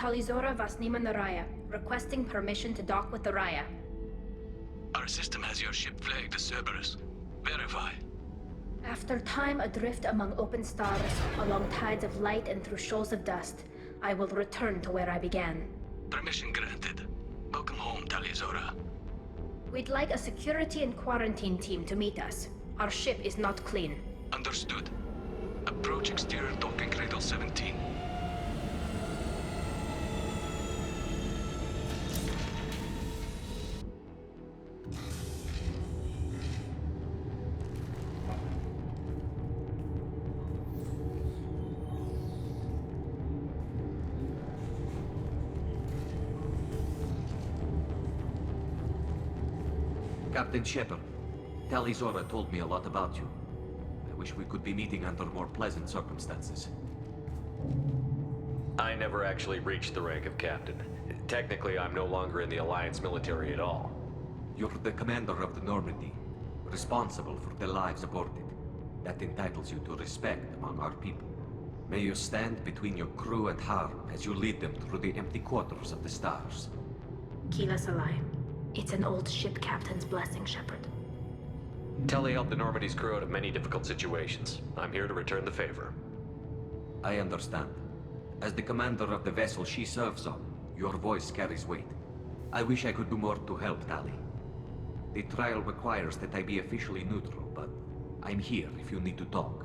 Talizora Vasnima Naraya, requesting permission to dock with the Raya. Our system has your ship flagged as Cerberus. Verify. After time adrift among open stars, along tides of light and through shoals of dust, I will return to where I began. Permission granted. Welcome home, Talizora. We'd like a security and quarantine team to meet us. Our ship is not clean. Understood. Approach exterior docking cradle 17. Captain Shepard, Talizora told me a lot about you. I wish we could be meeting under more pleasant circumstances. I never actually reached the rank of captain. Technically, I'm no longer in the Alliance military at all. You're the commander of the Normandy, responsible for the lives aborted. That entitles you to respect among our people. May you stand between your crew and harm as you lead them through the empty quarters of the stars. Kila Salai. It's an old ship captain's blessing, Shepard. Tali helped the Normandy's crew out of many difficult situations. I'm here to return the favor. I understand. As the commander of the vessel she serves on, your voice carries weight. I wish I could do more to help, Tali. The trial requires that I be officially neutral, but I'm here if you need to talk.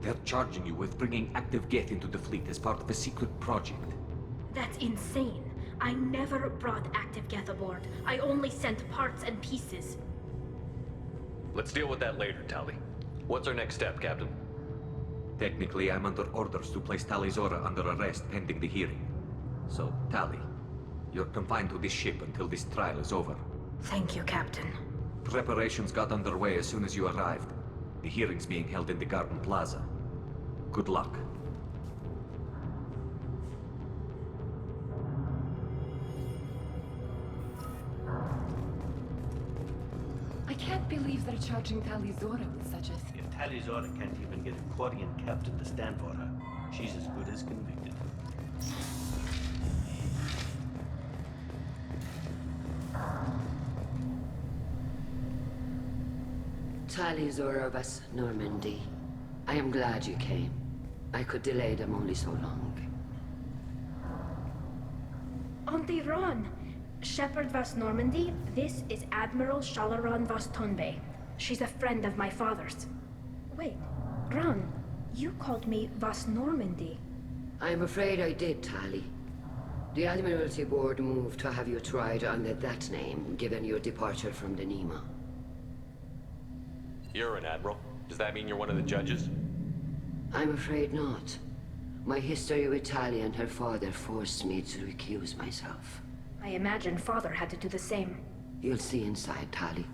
They're charging you with bringing active Geth into the fleet as part of a secret project. That's insane. I never brought active Geth aboard. I only sent parts and pieces. Let's deal with that later, Tali. What's our next step, Captain? Technically, I'm under orders to place Talizora under arrest pending the hearing. So, Tali, you're confined to this ship until this trial is over. Thank you, Captain. Preparations got underway as soon as you arrived. The hearing's being held in the Garden Plaza. Good luck. I can't believe they're charging Talizora with such a... If Talizora can't even get a Quarian captain to stand for her, she's as good as convicted. Talizora vas Normandy. I am glad you came. I could delay them only so long. Auntie Ron! Shepard Vas Normandy, this is Admiral Shalaran Vas Tonbe. She's a friend of my father's. Wait, Ron, you called me Vas Normandy. I'm afraid I did, Tali. The Admiralty Board moved to have you tried under that name, given your departure from the Nima. You're an admiral. Does that mean you're one of the judges? I'm afraid not. My history with Tali and her father forced me to recuse myself. I imagine father had to do the same. You'll see inside, Tali.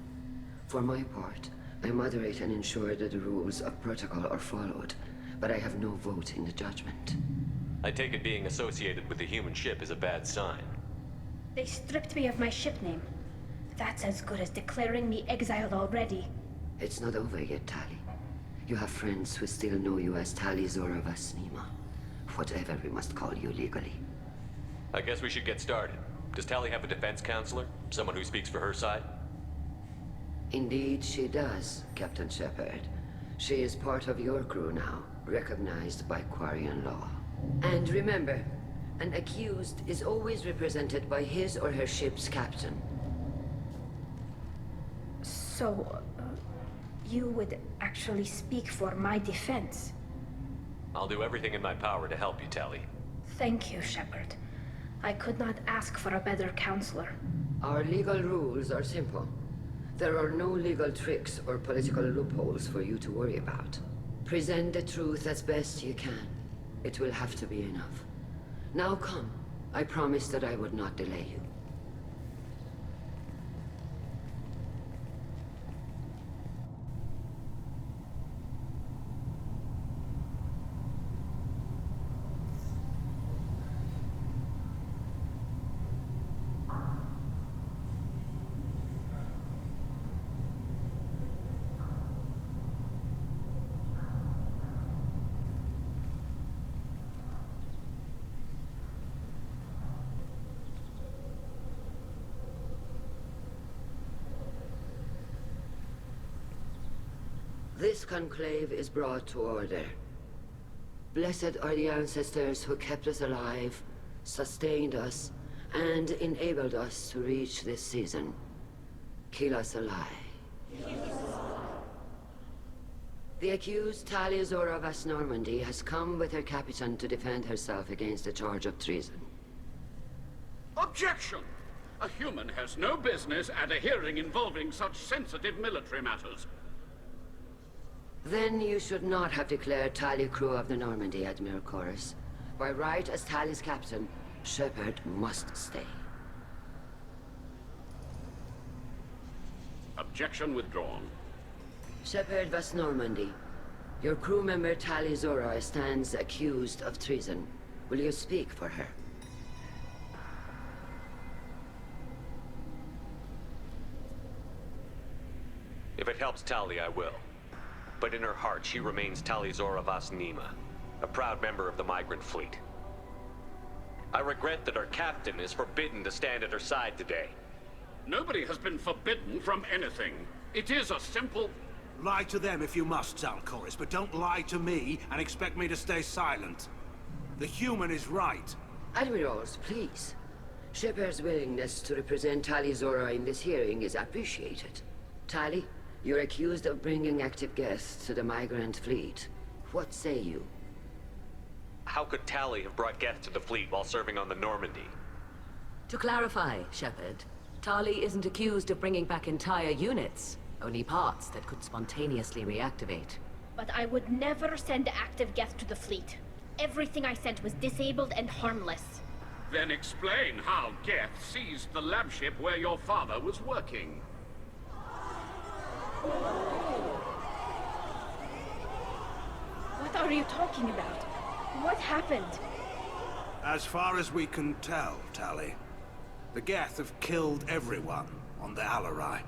For my part, I moderate and ensure that the rules of protocol are followed, but I have no vote in the judgment. I take it being associated with the human ship is a bad sign. They stripped me of my ship name. That's as good as declaring me exiled already. It's not over yet, Tali. You have friends who still know you as Talizora Vasnima. Whatever we must call you legally. I guess we should get started. Does Tali have a defense counselor? Someone who speaks for her side? Indeed she does, Captain Shepard. She is part of your crew now, recognized by Quarian law. And remember, an accused is always represented by his or her ship's captain. So, you would actually speak for my defense? I'll do everything in my power to help you, Tali. Thank you, Shepard. I could not ask for a better counselor. Our legal rules are simple. There are no legal tricks or political loopholes for you to worry about. Present the truth as best you can. It will have to be enough. Now come. I promised that I would not delay you. This conclave is brought to order. Blessed are the ancestors who kept us alive, sustained us, and enabled us to reach this season. Keep us alive. The accused Tali Zora of West Normandy has come with her captain to defend herself against the charge of treason. Objection! A human has no business at a hearing involving such sensitive military matters. Then you should not have declared Tali crew of the Normandy, Admiral Chorus. By right as Tali's captain, Shepard must stay. Objection withdrawn. Shepard West Normandy, your crew member Tali Zora stands accused of treason. Will you speak for her? If it helps Tali, I will. But in her heart, she remains Tali Zora Vas Nima, a proud member of the migrant fleet. I regret that our captain is forbidden to stand at her side today. Nobody has been forbidden from anything. It is a simple... Lie to them if you must, Zalcoris, but don't lie to me and expect me to stay silent. The human is right. Admirals, please. Shepard's willingness to represent Tali Zora in this hearing is appreciated. Tali, you're accused of bringing active guests to the migrant fleet. What say you? How could Tali have brought guests to the fleet while serving on the Normandy? To clarify, Shepard, Tali isn't accused of bringing back entire units, only parts that could spontaneously reactivate. But I would never send active guests to the fleet. Everything I sent was disabled and harmless. Then explain how Geth seized the lab ship where your father was working. What are you talking about? What happened? As far as we can tell, Tali, the Geth have killed everyone on the Alarai.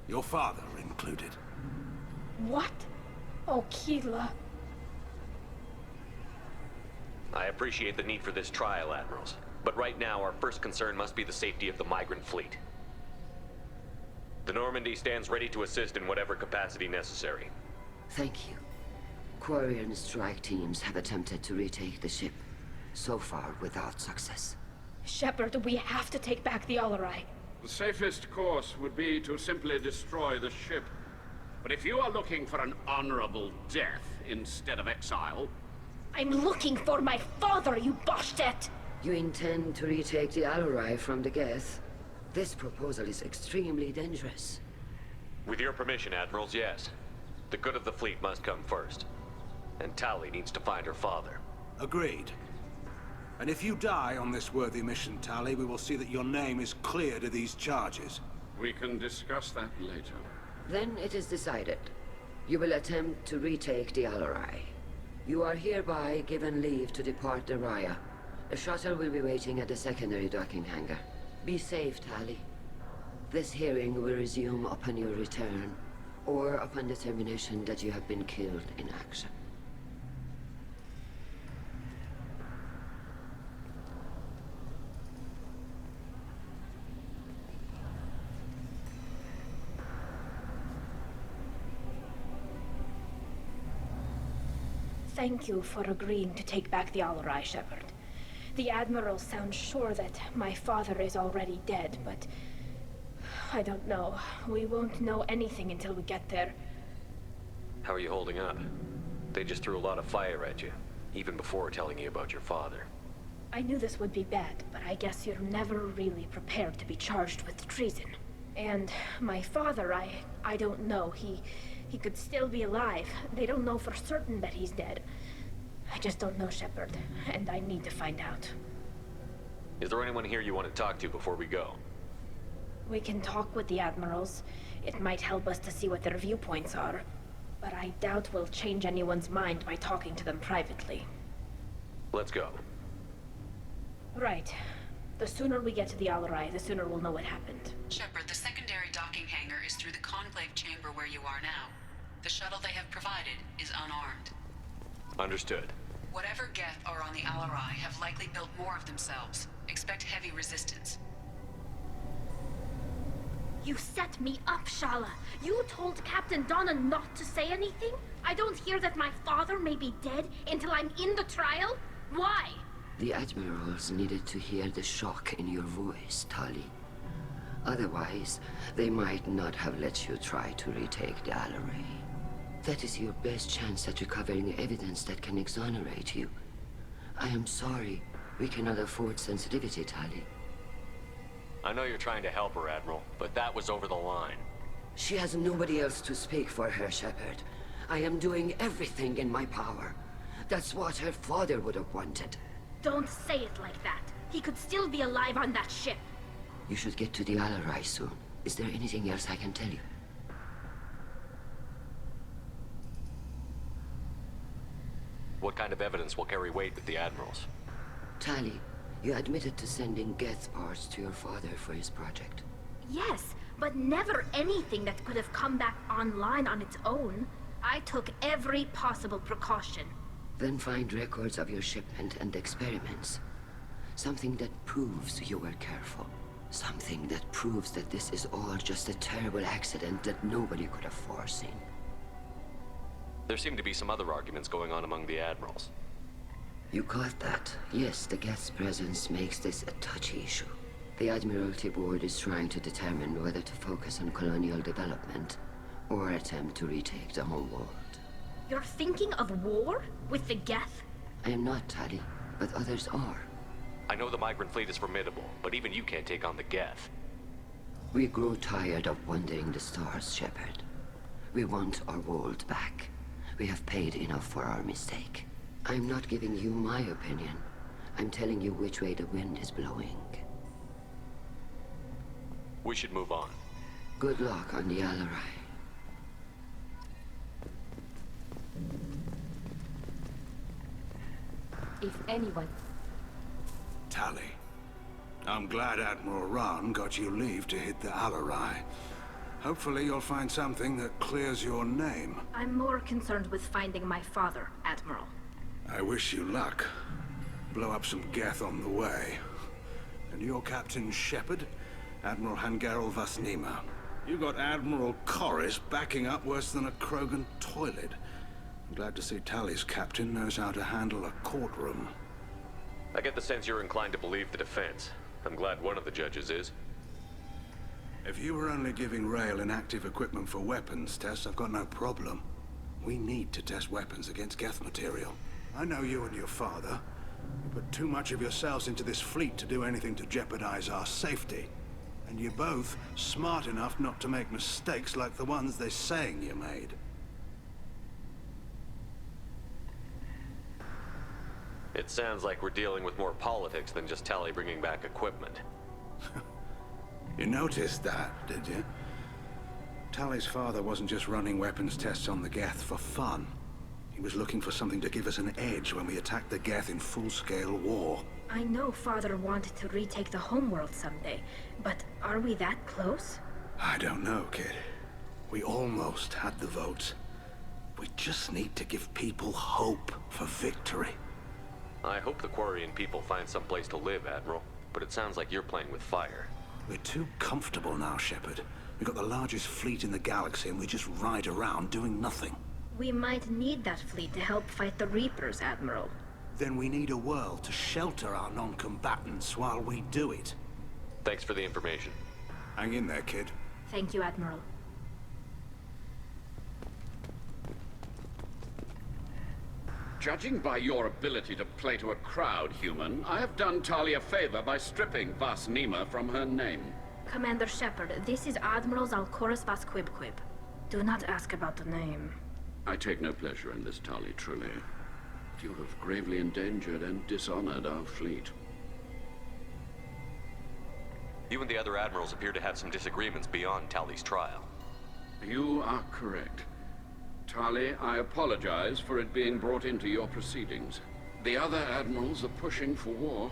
Your father included. What? Oh, Keela. I appreciate the need for this trial, Admirals. But right now, our first concern must be the safety of the migrant fleet. The Normandy stands ready to assist in whatever capacity necessary. Thank you. Quarian strike teams have attempted to retake the ship, so far without success. Shepard, we have to take back the Alarai. The safest course would be to simply destroy the ship. But if you are looking for an honorable death instead of exile... I'm looking for my father, you bastet! You intend to retake the Alarai from the Geth? This proposal is extremely dangerous. With your permission, Admirals, yes. The good of the fleet must come first. And Tali needs to find her father. Agreed. And if you die on this worthy mission, Tali, we will see that your name is cleared of these charges. We can discuss that later. Then it is decided. You will attempt to retake the Alarai. You are hereby given leave to depart the Raya. A shuttle will be waiting at the secondary docking hangar. Be safe, Tali. This hearing will resume upon your return, or upon determination that you have been killed in action. Thank you for agreeing to take back the Alarai, Shepard. The Admiral sounds sure that my father is already dead, but... I don't know. We won't know anything until we get there. How are you holding up? They just threw a lot of fire at you, even before telling you about your father. I knew this would be bad, but I guess you're never really prepared to be charged with treason. And my father, I don't know. He could still be alive. They don't know for certain that he's dead. I just don't know, Shepard, and I need to find out. Is there anyone here you want to talk to before we go? We can talk with the Admirals. It might help us to see what their viewpoints are. But I doubt we'll change anyone's mind by talking to them privately. Let's go. Right. The sooner we get to the Alarai, the sooner we'll know what happened. Shepard, the secondary docking hangar is through the conclave chamber where you are now. The shuttle they have provided is unarmed. Understood. Whatever Geth are on the Alarai have likely built more of themselves. Expect heavy resistance. You set me up, Shala. You told Captain Donna not to say anything? I don't hear that my father may be dead until I'm in the trial? Why? The admirals needed to hear the shock in your voice, Tali. Otherwise, they might not have let you try to retake the Alaray. That is your best chance at recovering evidence that can exonerate you. I am sorry. We cannot afford sensitivity, Tali. I know you're trying to help her, Admiral, but that was over the line. She has nobody else to speak for her, Shepard. I am doing everything in my power. That's what her father would have wanted. Don't say it like that. He could still be alive on that ship. You should get to the Alarai soon. Is there anything else I can tell you? What kind of evidence will carry weight with the Admirals? Tali, you admitted to sending Geth parts to your father for his project. Yes, but never anything that could have come back online on its own. I took every possible precaution. Then find records of your shipment and experiments. Something that proves you were careful. Something that proves that this is all just a terrible accident that nobody could have foreseen. There seem to be some other arguments going on among the Admirals. You caught that. Yes, the Geth's presence makes this a touchy issue. The Admiralty Board is trying to determine whether to focus on colonial development or attempt to retake the homeworld. You're thinking of war? With the Geth? I am not, Tali, but others are. I know the migrant fleet is formidable, but even you can't take on the Geth. We grow tired of wandering the stars, Shepard. We want our world back. We have paid enough for our mistake. I'm not giving you my opinion. I'm telling you which way the wind is blowing. We should move on. Good luck on the Alarai. If anyone... Tali, I'm glad Admiral Rahn got you leave to hit the Alarai. Hopefully you'll find something that clears your name. I'm more concerned with finding my father, Admiral. I wish you luck. Blow up some Geth on the way. And your Captain Shepard, Admiral Hangarel Vasnima. You got Admiral Corris backing up worse than a Krogan toilet. I'm glad to see Tali's captain knows how to handle a courtroom. I get the sense you're inclined to believe the defense. I'm glad one of the judges is. If you were only giving Rail inactive equipment for weapons tests, I've got no problem. We need to test weapons against Geth material. I know you and your father. You put too much of yourselves into this fleet to do anything to jeopardize our safety. And you're both smart enough not to make mistakes like the ones they're saying you made. It sounds like we're dealing with more politics than just Tali bringing back equipment. You noticed that, did you? Tali's father wasn't just running weapons tests on the Geth for fun. He was looking for something to give us an edge when we attacked the Geth in full-scale war. I know Father wanted to retake the homeworld someday, but are we that close? I don't know, kid. We almost had the votes. We just need to give people hope for victory. I hope the Quarian people find some place to live, Admiral, but it sounds like you're playing with fire. We're too comfortable now, Shepard. We've got the largest fleet in the galaxy and we just ride around doing nothing. We might need that fleet to help fight the Reapers, Admiral. Then we need a world to shelter our non-combatants while we do it. Thanks for the information. Hang in there, kid. Thank you, Admiral. Judging by your ability to play to a crowd, human, I have done Tali a favor by stripping Vasnima from her name. Commander Shepard, this is Admiral Zalkoris Vasquibquib. Do not ask about the name. I take no pleasure in this, Tali, truly. You have gravely endangered and dishonored our fleet. You and the other admirals appear to have some disagreements beyond Tali's trial. You are correct. Tali, I apologize for it being brought into your proceedings. The other admirals are pushing for war.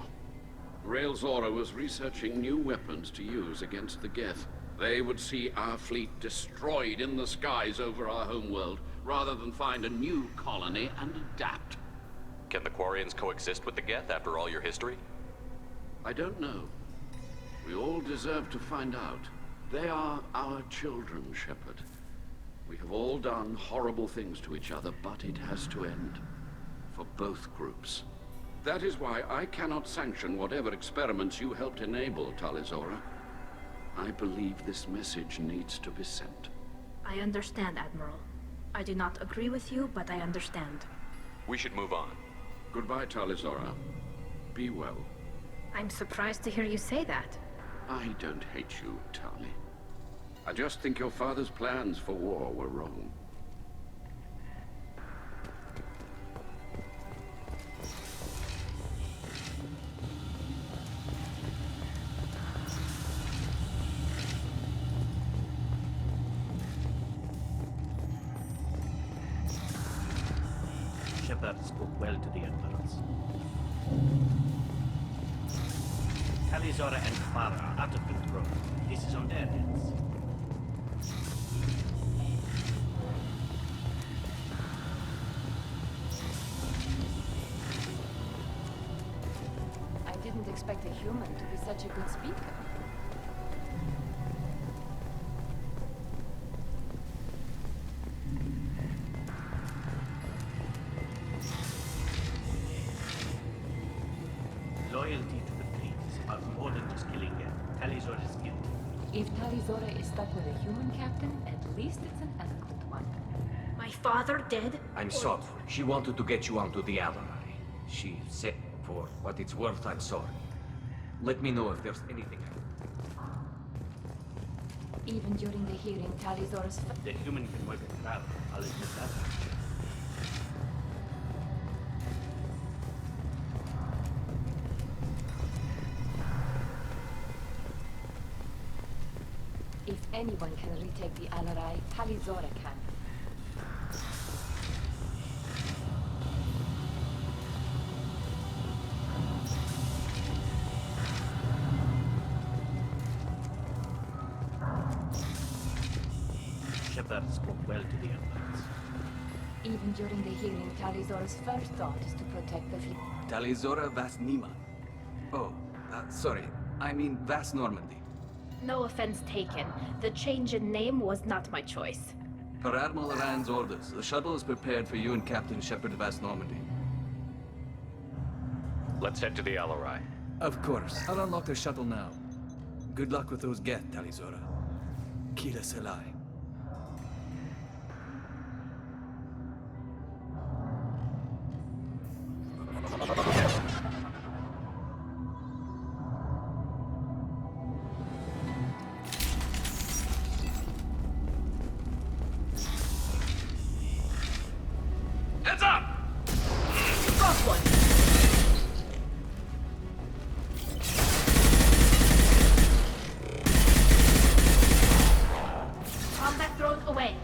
Rail Zora was researching new weapons to use against the Geth. They would see our fleet destroyed in the skies over our homeworld, rather than find a new colony and adapt. Can the Quarians coexist with the Geth after all your history? I don't know. We all deserve to find out. They are our children, Shepard. We have all done horrible things to each other, but it has to end. For both groups. That is why I cannot sanction whatever experiments you helped enable, Tali. I believe this message needs to be sent. I understand, Admiral. I do not agree with you, but I understand. We should move on. Goodbye, Tali. Be well. I'm surprised to hear you say that. I don't hate you, Tali. I just think your father's plans for war were wrong. Shepard spoke well to the Emperors. Talizora and Farah are out of control. This is on their heads. I didn't expect a human to be such a good speaker. Loyalty to the fleet is about more than just killing them. Talizora is guilty. If Talizora is stuck with a human captain, at least it's an eloquent one. My father did? I'm sorry. She wanted to get you onto the Ally. She said, for what it's worth, I'm sorry. Let me know if there's anything Even during the hearing, Talizora's... The human can work a crowd. I'll admit that. If anyone can retake the Alarai, Talizora can. Shepard spoke well to the Emperors. Even during the hearing, Talizora's first thought is to protect the fleet. Talizora Vas Nima. Oh, sorry. I mean Vas Normandy. No offense taken. The change in name was not my choice. Per Admiral Rand's orders, the shuttle is prepared for you and Captain Shepard Vas Normandy. Let's head to the Alarai. Of course. I'll unlock the shuttle now. Good luck with those Geth, Talizora. Kila Selai. Heads up! Cross one! Combat drone away.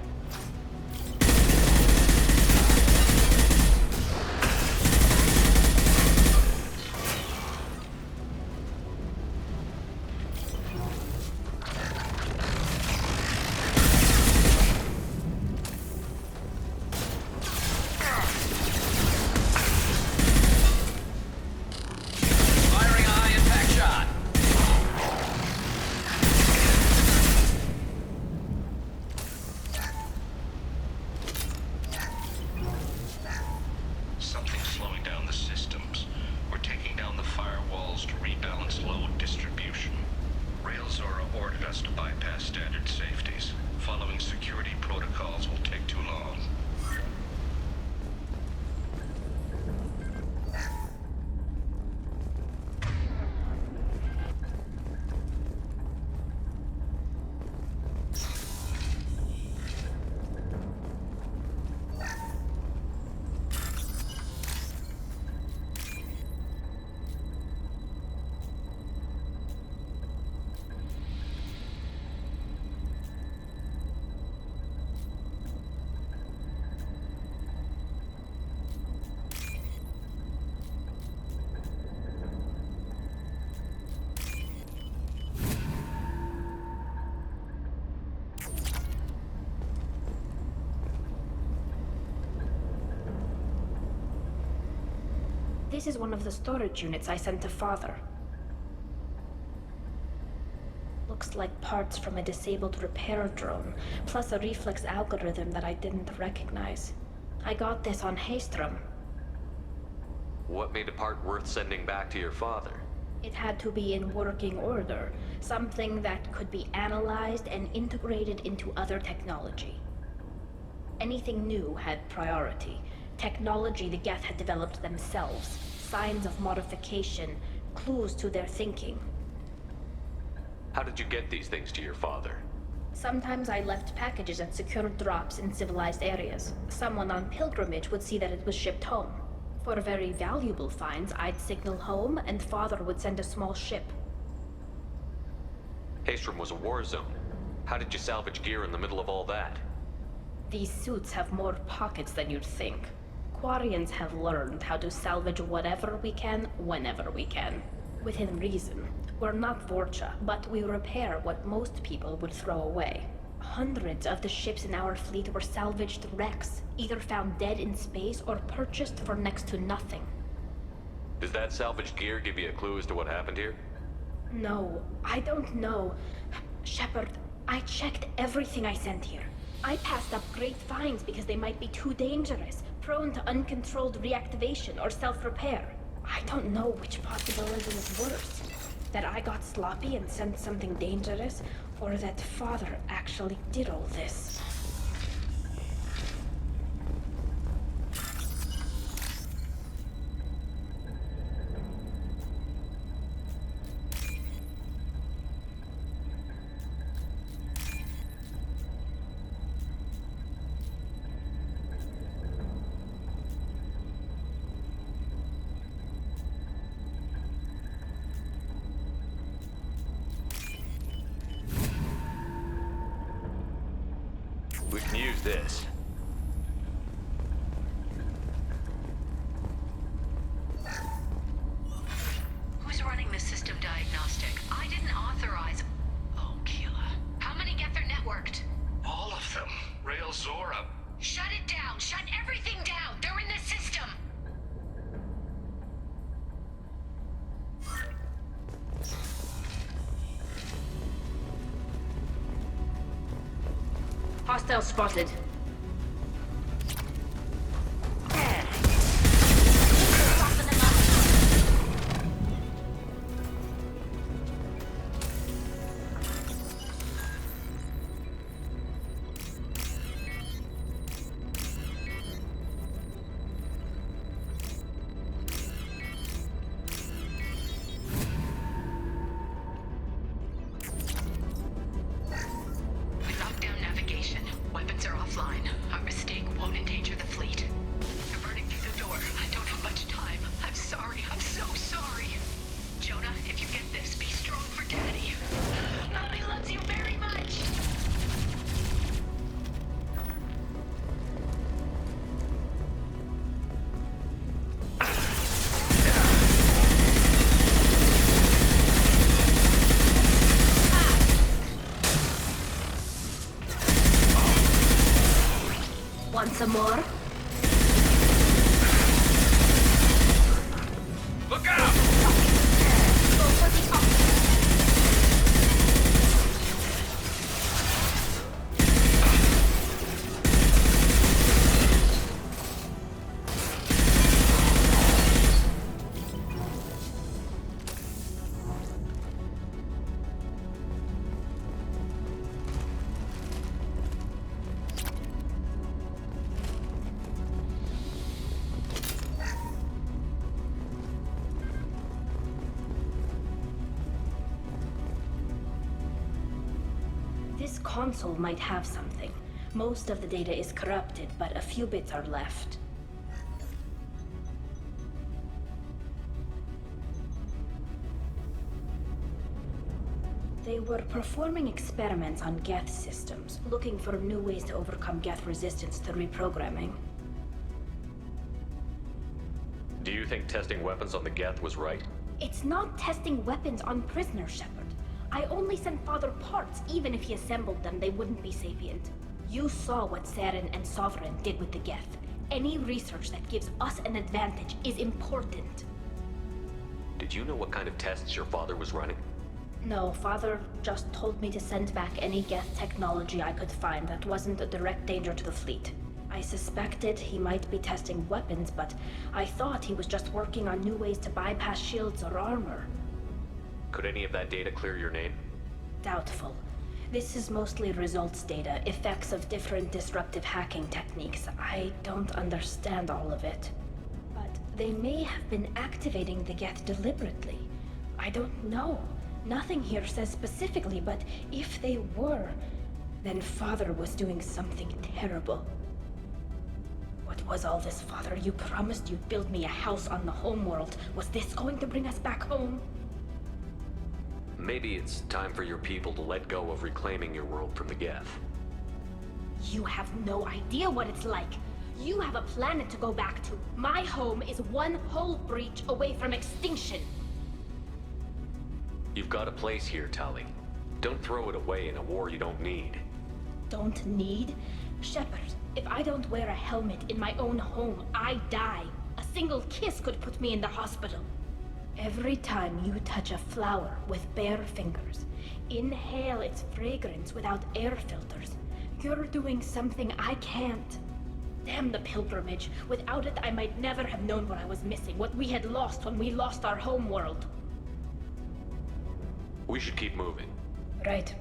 Firing a high impact shot. Something's slowing down the systems. We're taking down the firewalls to rebalance load distribution. Railzora ordered us to bypass standard safeties. Following security protocols will take too long. This is one of the storage units I sent to Father. Looks looks like parts from a disabled repair drone, plus a reflex algorithm that I didn't recognize. I got this on Haystrom. What made a part worth sending back to your father? It had to be in working order, something that could be analyzed and integrated into other technology. Anything new had priority. Technology the Geth had developed themselves, signs of modification, clues to their thinking. How did you get these things to your father? Sometimes I left packages and secured drops in civilized areas. Someone on pilgrimage would see that it was shipped home. For very valuable finds, I'd signal home, and Father would send a small ship. Haystrom was a war zone. How did you salvage gear in the middle of all that? These suits have more pockets than you'd think. Quarians have learned how to salvage whatever we can, whenever we can. Within reason. We're not Vorcha, but we repair what most people would throw away. Hundreds of the ships in our fleet were salvaged wrecks, either found dead in space or purchased for next to nothing. Does that salvaged gear give you a clue as to what happened here? No, I don't know. Shepard, I checked everything I sent here. I passed up great finds because they might be too dangerous, prone to uncontrolled reactivation or self-repair. I don't know which possibility is worse. That I got sloppy and sent something dangerous, or that Father actually did all this. We can use this. Who's running the system diagnostic? I didn't authorize... Oh, Keela. How many Geth are networked? All of them. Rail Zora. Shut it down! Shut everything down! They're in the system! Hostile spotted. Want some more? Look out! Go for the top. This console might have something. Most of the data is corrupted, but a few bits are left. They were performing experiments on Geth systems, looking for new ways to overcome Geth resistance to reprogramming. Do you think testing weapons on the Geth was right? It's not testing weapons on prisoners, Shepard. I only sent Father parts. Even if he assembled them, they wouldn't be sapient. You saw what Saren and Sovereign did with the Geth. Any research that gives us an advantage is important. Did you know what kind of tests your father was running? No, Father just told me to send back any Geth technology I could find that wasn't a direct danger to the fleet. I suspected he might be testing weapons, but I thought he was just working on new ways to bypass shields or armor. Could any of that data clear your name? Doubtful. This is mostly results data, effects of different disruptive hacking techniques. I don't understand all of it. But they may have been activating the Geth deliberately. I don't know. Nothing here says specifically, but if they were, then Father was doing something terrible. What was all this, Father? You promised you'd build me a house on the homeworld. Was this going to bring us back home? Maybe it's time for your people to let go of reclaiming your world from the Geth. You have no idea what it's like. You have a planet to go back to. My home is one hull breach away from extinction. You've got a place here, Tali. Don't throw it away in a war you don't need. Don't need? Shepard, if I don't wear a helmet in my own home, I die. A single kiss could put me in the hospital. Every time you touch a flower with bare fingers, inhale its fragrance without air filters, you're doing something I can't. Damn the pilgrimage. Without it, I might never have known what I was missing, what we had lost when we lost our homeworld. We should keep moving. Right.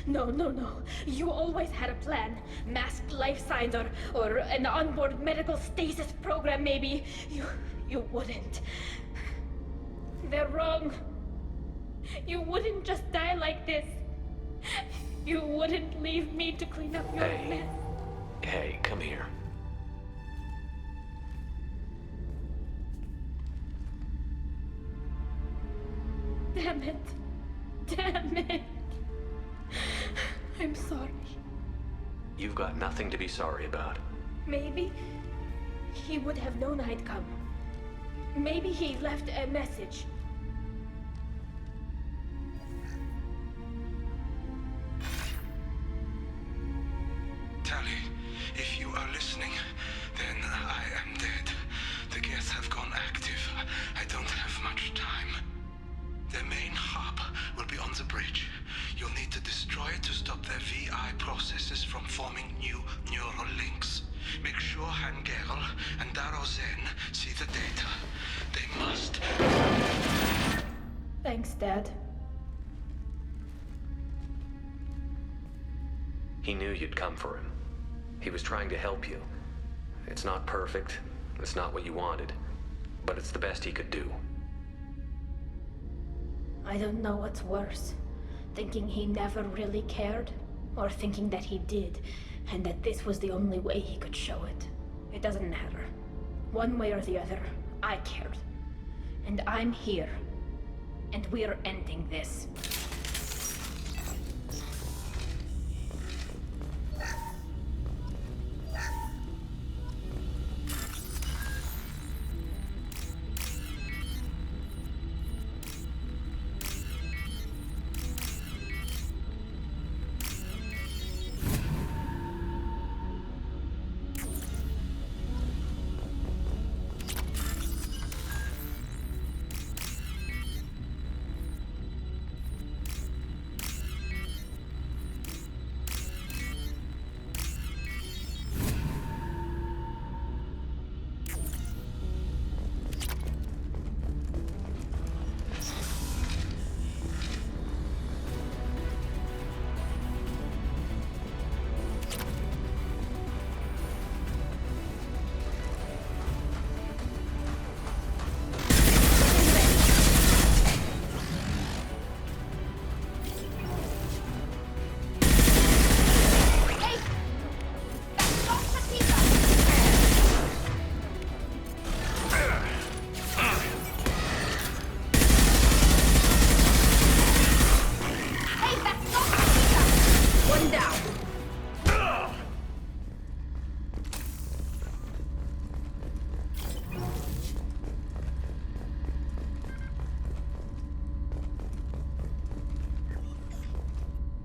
No. You always had a plan. Masked life signs or an onboard medical stasis program, maybe. You wouldn't. They're wrong. You wouldn't just die like this. You wouldn't leave me to clean up your mess. Hey, come here. Damn it. I'm sorry. You've got nothing to be sorry about. Maybe he would have known I'd come. Maybe he left a message. Tali, if you are listening, then I am dead. The Geth have gone active. I don't have much time. Their main hub will be on the bridge. You'll need to destroy it to stop their VI processes from forming new neural links. Make sure Hangerl and Daro Zen see the data. They must. Thanks, Dad. He knew you'd come for him. He was trying to help you. It's not perfect. It's not what you wanted. But it's the best he could do. I don't know what's worse. Thinking he never really cared? Or thinking that he did, and that this was the only way he could show it? It doesn't matter. One way or the other, I cared. And I'm here. And we're ending this.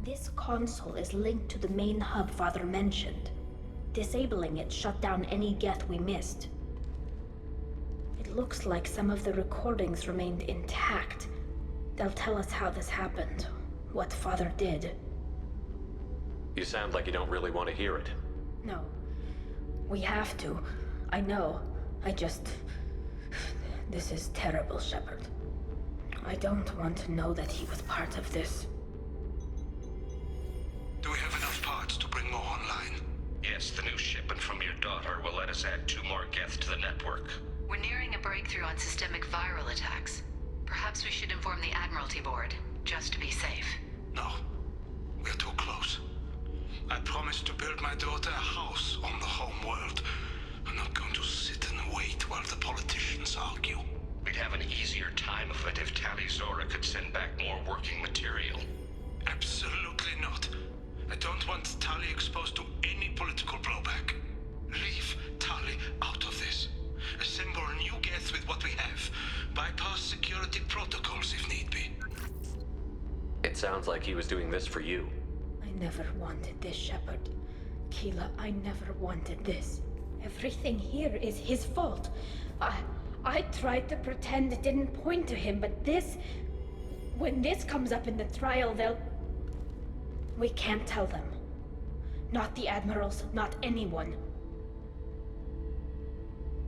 This console is linked to the main hub Father mentioned. Disabling it shut down any Geth we missed. It looks like some of the recordings remained intact. They'll tell us how this happened, what Father did. You sound like you don't really want to hear it. No. We have to. I know. This is terrible, Shepard. I don't want to know that he was part of this. Do we have enough parts to bring more online? Yes, the new shipment from your daughter will let us add 2 more Geth to the network. We're nearing a breakthrough on systemic viral attacks. Perhaps we should inform the Admiralty Board, just to be safe. No. We're too close. I promised to build my daughter a house on the home world. I'm not going to sit and wait while the politicians argue. We'd have an easier time of it if Tali Zora could send back more working material. Absolutely not. I don't want Tali exposed to any political blowback. Leave Tali out of this. Assemble new Geth with what we have. Bypass security protocols if need be. It sounds like he was doing this for you. I never wanted this, Shepard. Keela, I never wanted this. Everything here is his fault. I tried to pretend it didn't point to him, but this... When this comes up in the trial, they'll... We can't tell them. Not the admirals, not anyone.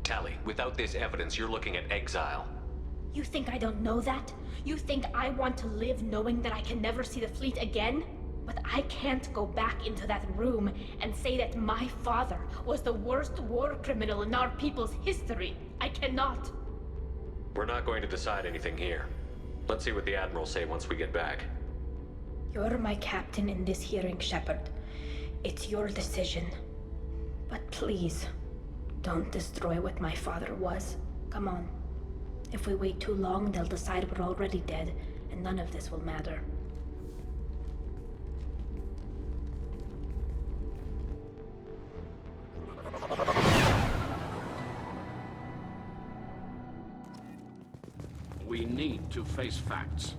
Tali, without this evidence, you're looking at exile. You think I don't know that? You think I want to live knowing that I can never see the fleet again? But I can't go back into that room and say that my father was the worst war criminal in our people's history. I cannot. We're not going to decide anything here. Let's see what the Admirals say once we get back. You're my captain in this hearing, Shepard. It's your decision. But please, don't destroy what my father was. Come on. If we wait too long, they'll decide we're already dead, and none of this will matter. We need to face facts.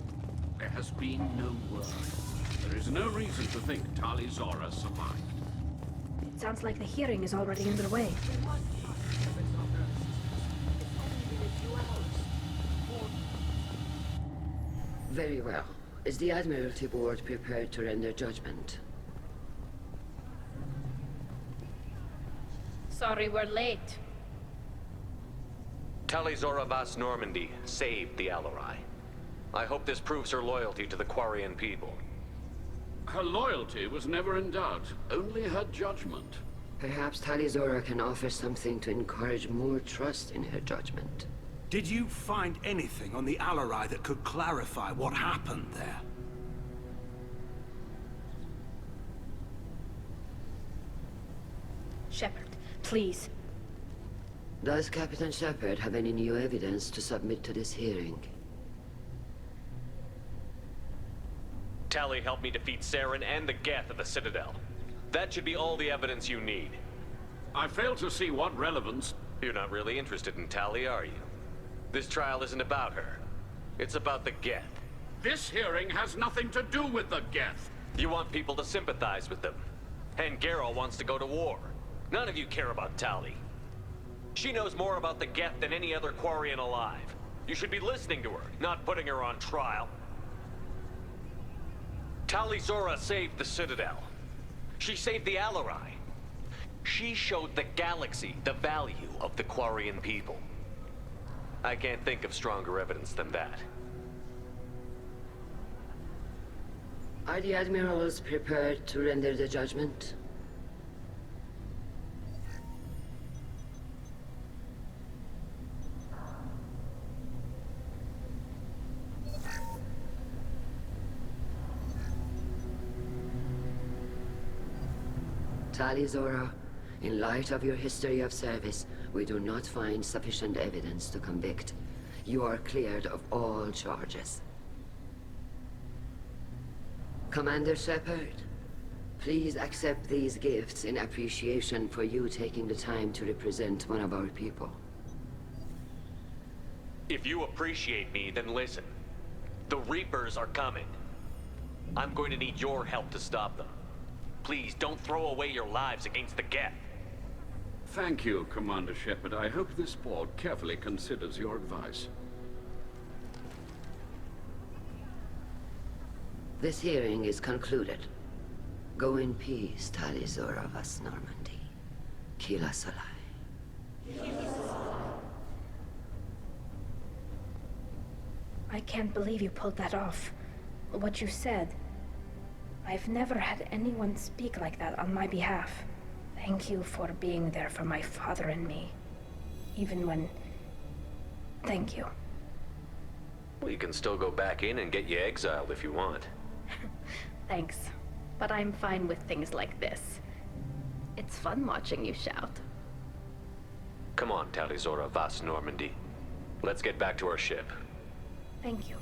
There has been no word. There is no reason to think Tali Zora survived. It sounds like the hearing is already underway. Very well. Is the Admiralty Board prepared to render judgment? Sorry we're late. Tali Zora Vas Normandy saved the Alarai. I hope this proves her loyalty to the Quarian people. Her loyalty was never in doubt, only her judgment. Perhaps Tali Zora can offer something to encourage more trust in her judgment. Did you find anything on the Alarai that could clarify what happened there? Shepard, please. Does Captain Shepard have any new evidence to submit to this hearing? Tali helped me defeat Saren and the Geth at the Citadel. That should be all the evidence you need. I fail to see what relevance... You're not really interested in Tali, are you? This trial isn't about her. It's about the Geth. This hearing has nothing to do with the Geth. You want people to sympathize with them. And Geralt wants to go to war. None of you care about Tali. She knows more about the Geth than any other Quarian alive. You should be listening to her, not putting her on trial. Tali Zora saved the Citadel. She saved the Alarai. She showed the galaxy the value of the Quarian people. I can't think of stronger evidence than that. Are the admirals prepared to render the judgment? Tali Zora, in light of your history of service, we do not find sufficient evidence to convict. You are cleared of all charges. Commander Shepard, please accept these gifts in appreciation for you taking the time to represent one of our people. If you appreciate me, then listen. The Reapers are coming. I'm going to need your help to stop them. Please, don't throw away your lives against the Geth. Thank you, Commander Shepard. I hope this board carefully considers your advice. This hearing is concluded. Go in peace, Tali Zora vas Normandy. Kila Solai. I can't believe you pulled that off. What you said. I've never had anyone speak like that on my behalf. Thank you for being there for my father and me. Even when... Thank you. Well, you can still go back in and get you exiled if you want. Thanks. But I'm fine with things like this. It's fun watching you shout. Come on, Tali Zora vas Normandy. Let's get back to our ship. Thank you,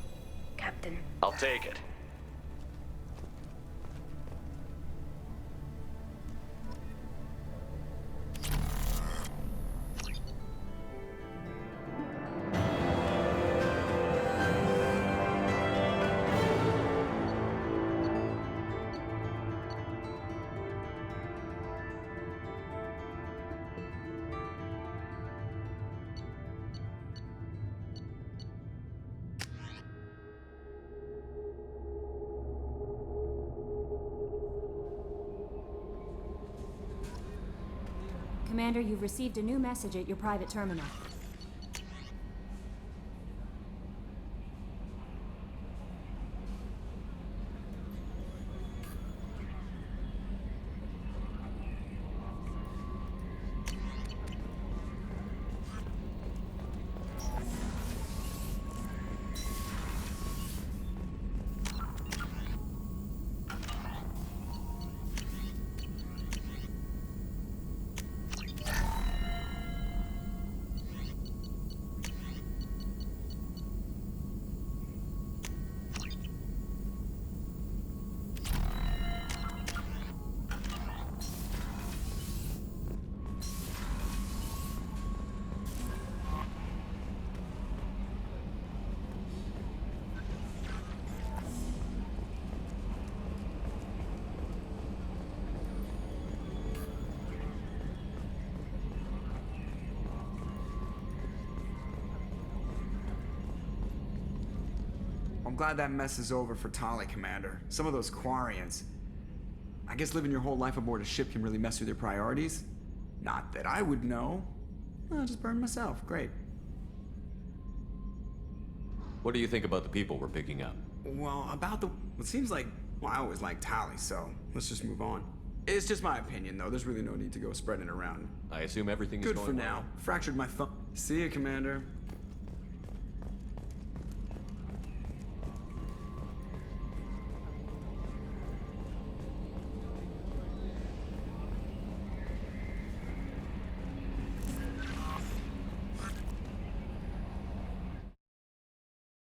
Captain. I'll take it. Commander, you've received a new message at your private terminal. I'm glad that mess is over for Tali, Commander. Some of those Quarians. I guess living your whole life aboard a ship can really mess with your priorities. Not that I would know. I'll just burn myself. Great. What do you think about the people we're picking up? Well, about the... It seems like... Well, I always liked Tali, so let's just move on. It's just my opinion, though. There's really no need to go spreading it around. I assume everything is good going for well. now. Fractured my thumb. See you, Commander.